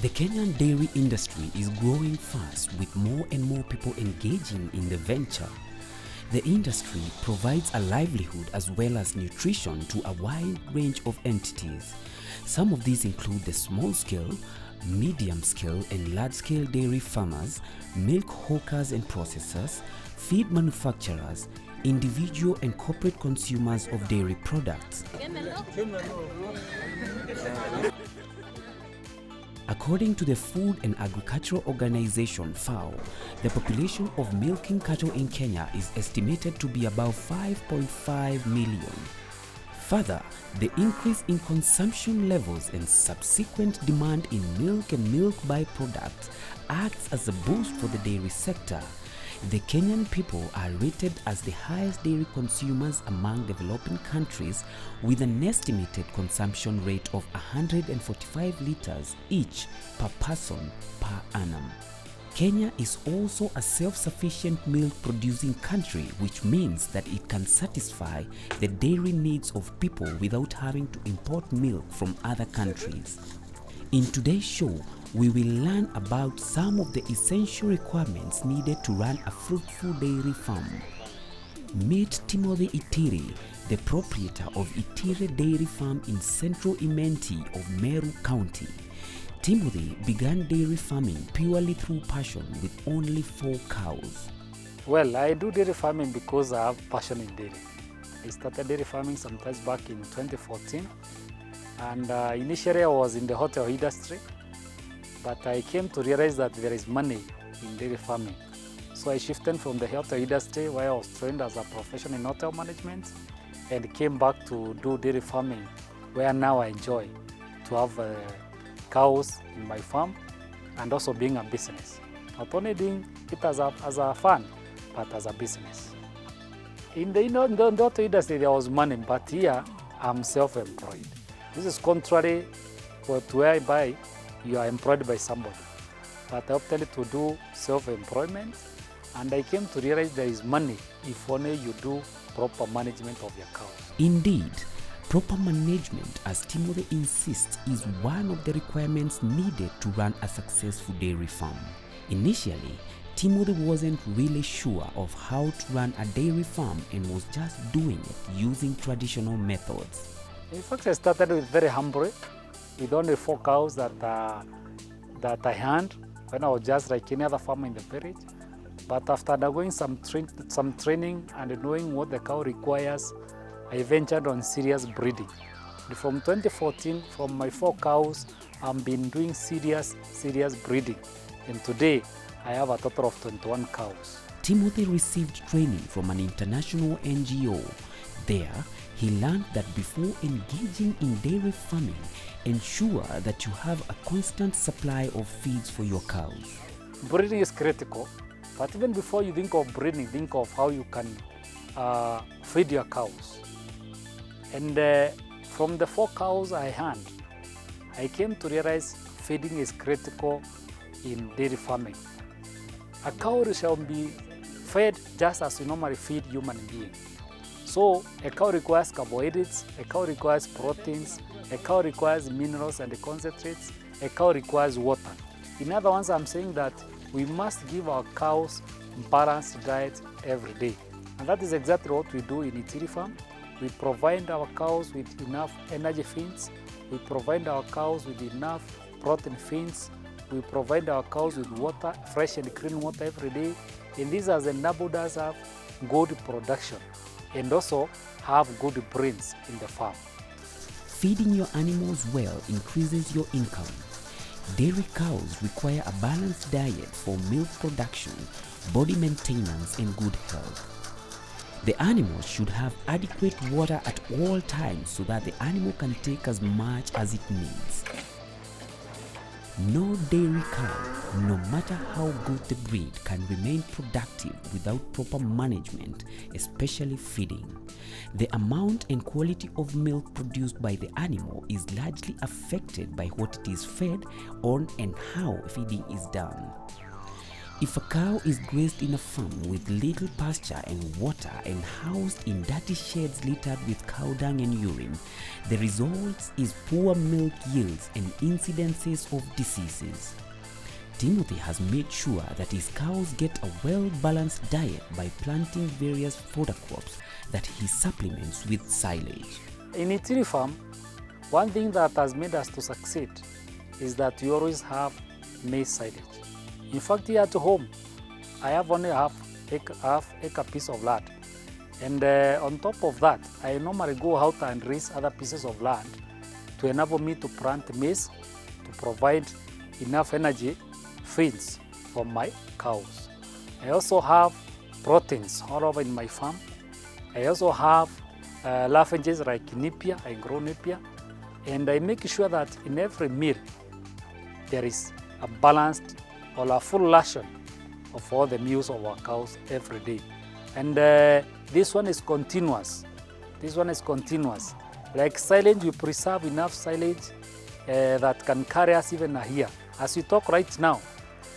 The Kenyan dairy industry is growing fast with more and more people engaging in the venture. The industry provides a livelihood as well as nutrition to a wide range of entities. Some of these include the small-scale, medium-scale and large-scale dairy farmers, milk hawkers and processors, feed manufacturers, individual and corporate consumers of dairy products. According to the Food and Agricultural Organization (FAO), the population of milking cattle in Kenya is estimated to be about 5.5 million. Further, the increase in consumption levels and subsequent demand in milk and milk byproducts acts as a boost for the dairy sector. The Kenyan people are rated as the highest dairy consumers among developing countries, with an estimated consumption rate of 145 liters each per person per annum. Kenya is also a self-sufficient milk-producing country, which means that it can satisfy the dairy needs of people without having to import milk from other countries. In today's show, we will learn about some of the essential requirements needed to run a fruitful dairy farm. Meet Timothy Itiri, the proprietor of Itiri Dairy Farm in central Imenti of Meru County. Timothy began dairy farming purely through passion with only 4 cows. Well, I do dairy farming because I have passion in dairy. I started dairy farming sometimes back in 2014, and initially I was in the hotel industry, but I came to realize that there is money in dairy farming. So I shifted from the hotel industry, where I was trained as a professional in hotel management, and came back to do dairy farming, where now I enjoy to have cows in my farm and also being a business. Not only doing it as a fun, but as a business. In the hotel industry there was money, but here I'm self-employed. This is contrary to whereby you are employed by somebody. But I opted to do self-employment, and I came to realize there is money if only you do proper management of your cows. Indeed, proper management, as Timothy insists, is one of the requirements needed to run a successful dairy farm. Initially, Timothy wasn't really sure of how to run a dairy farm and was just doing it using traditional methods. In fact, I started with very humble, with only 4 cows that I had when I was just like any other farmer in the village. But after undergoing some training and knowing what the cow requires, I ventured on serious breeding. And from 2014, from my 4 cows, I've been doing serious breeding. And today, I have a total of 21 cows. Timothy received training from an international NGO. There, he learned that before engaging in dairy farming, ensure that you have a constant supply of feeds for your cows. Breeding is critical, but even before you think of breeding, think of how you can feed your cows. And from the 4 cows I had, I came to realize feeding is critical in dairy farming. A cow shall be fed just as we normally feed human beings. So a cow requires carbohydrates, a cow requires proteins, a cow requires minerals and concentrates, a cow requires water. In other words, I'm saying that we must give our cows balanced diet every day. And that is exactly what we do in Itiri farm. We provide our cows with enough energy feeds, we provide our cows with enough protein feeds, we provide our cows with water, fresh and clean water every day, and these has enabled us to have good production and also have good brains in the farm. Feeding your animals well increases your income. Dairy cows require a balanced diet for milk production, body maintenance, and good health. The animals should have adequate water at all times so that the animal can take as much as it needs. No dairy cow, no matter how good the breed, can remain productive without proper management, especially feeding. The amount and quality of milk produced by the animal is largely affected by what it is fed on and how feeding is done. If a cow is grazed in a farm with little pasture and water and housed in dirty sheds littered with cow dung and urine, the result is poor milk yields and incidences of diseases. Timothy has made sure that his cows get a well-balanced diet by planting various fodder crops that he supplements with silage. In Itiri farm, one thing that has made us to succeed is that we always have maize silage. In fact, here at home, I have only half acre piece of land. And on top of that, I normally go out and raise other pieces of land to enable me to plant maize to provide enough energy feeds for my cows. I also have proteins all over in my farm. I also have lafages like napier. I grow napier. And I make sure that in every meal, there is a balanced or a full ration of all the meals of our cows every day. And this one is continuous. This one is continuous. Like silage, we preserve enough silage that can carry us even a year. As we talk right now,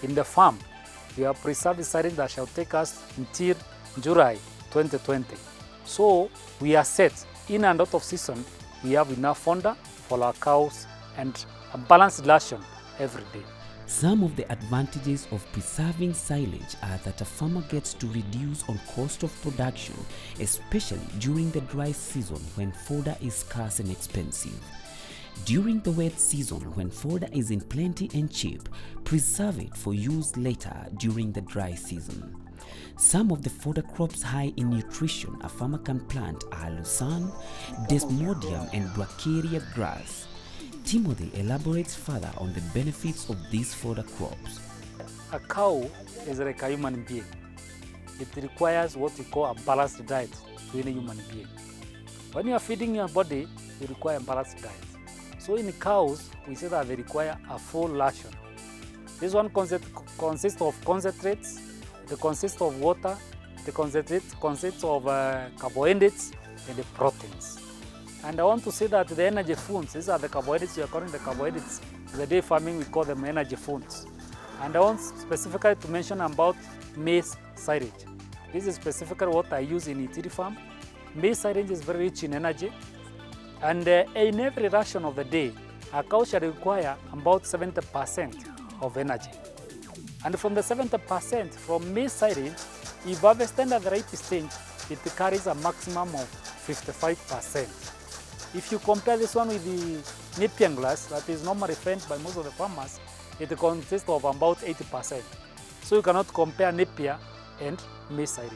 in the farm, we have preserved silage that shall take us until July 2020. So we are set. In and out of season, we have enough fodder for our cows and a balanced ration every day. Some of the advantages of preserving silage are that a farmer gets to reduce on cost of production, especially during the dry season when fodder is scarce and expensive. During the wet season when fodder is in plenty and cheap, preserve it for use later during the dry season. Some of the fodder crops high in nutrition a farmer can plant are lucerne, desmodium and bracharia grass. Timothy elaborates further on the benefits of these fodder crops. A cow is like a human being. It requires what we call a balanced diet to any human being. When you are feeding your body, you require a balanced diet. So in cows, we say that they require a full ration. This one consists of concentrates, it consists of water, the concentrate consists of carbohydrates and the proteins. And I want to say that the energy foods, these are the carbohydrates, we are calling the carbohydrates. In the day farming, we call them energy foods. And I want specifically to mention about maize silage. This is specifically what I use in Itiri farm. Maize silage is very rich in energy. And in every ration of the day, a cow shall require about 70% of energy. And from the 70% from maize silage, if harvested at the right stage, it carries a maximum of 55%. If you compare this one with the napier grass that is normally fed by most of the farmers, it consists of about 80%. So you cannot compare napier and maize silage.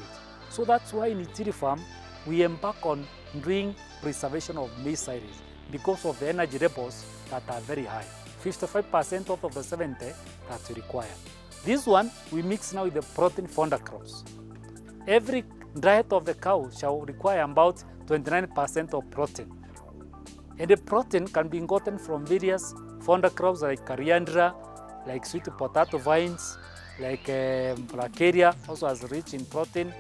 So that's why in Itiri farm, we embark on doing preservation of maize silage because of the energy levels that are very high. 55% out of the 70 that we require. This one we mix now with the protein fodder crops. Every diet of the cow shall require about 29% of protein. And the protein can be gotten from various fodder crops like coriander, like sweet potato vines, like bracharia, also as rich in protein,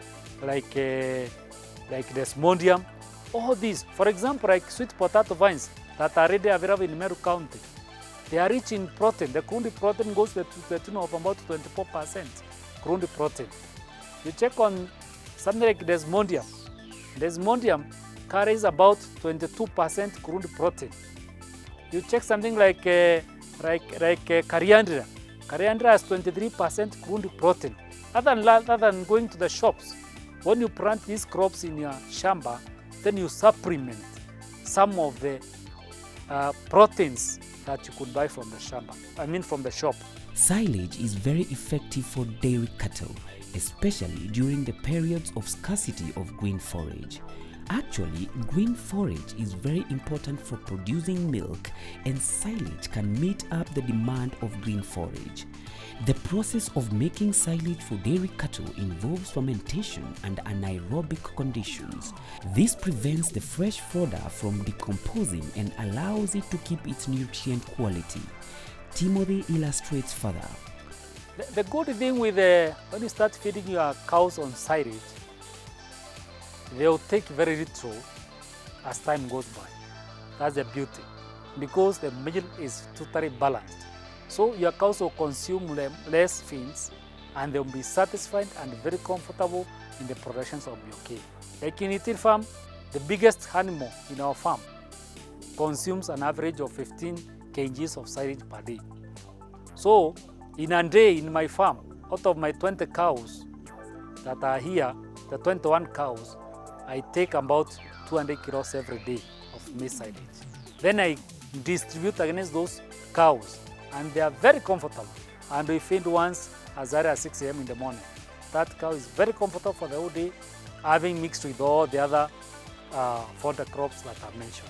like desmodium. All these, for example, like sweet potato vines that are already available in Meru County, they are rich in protein. The Kurundi protein goes to the tune of about 24% Kurundi protein. You check on something like desmodium. Desmodium carries about 22% Kurundi protein. You check something like coriander. Coriander has 23% Kurundi protein. Other than going to the shops, when you plant these crops in your shamba, then you supplement some of the proteins that you could buy from the from the shop. Silage is very effective for dairy cattle, especially during the periods of scarcity of green forage. Actually, green forage is very important for producing milk, and silage can meet up the demand of green forage. The process of making silage for dairy cattle involves fermentation under anaerobic conditions. This prevents the fresh fodder from decomposing and allows it to keep its nutrient quality. Timothy illustrates further. The good thing with when you start feeding your cows on silage, they will take very little as time goes by. That's the beauty, because the meal is totally balanced. So your cows will consume less feeds and they'll be satisfied and very comfortable in the productions of milk. Like in Itiri farm, the biggest animal in our farm consumes an average of 15 kgs of silage per day. So in a day in my farm, out of my 20 cows that are here, the 21 cows, I take about 200 kilos every day of maize silage. Then I distribute against those cows, and they are very comfortable. And we feed once as early as 6 a.m. in the morning. That cow is very comfortable for the whole day, having mixed with all the other fodder crops that I mentioned.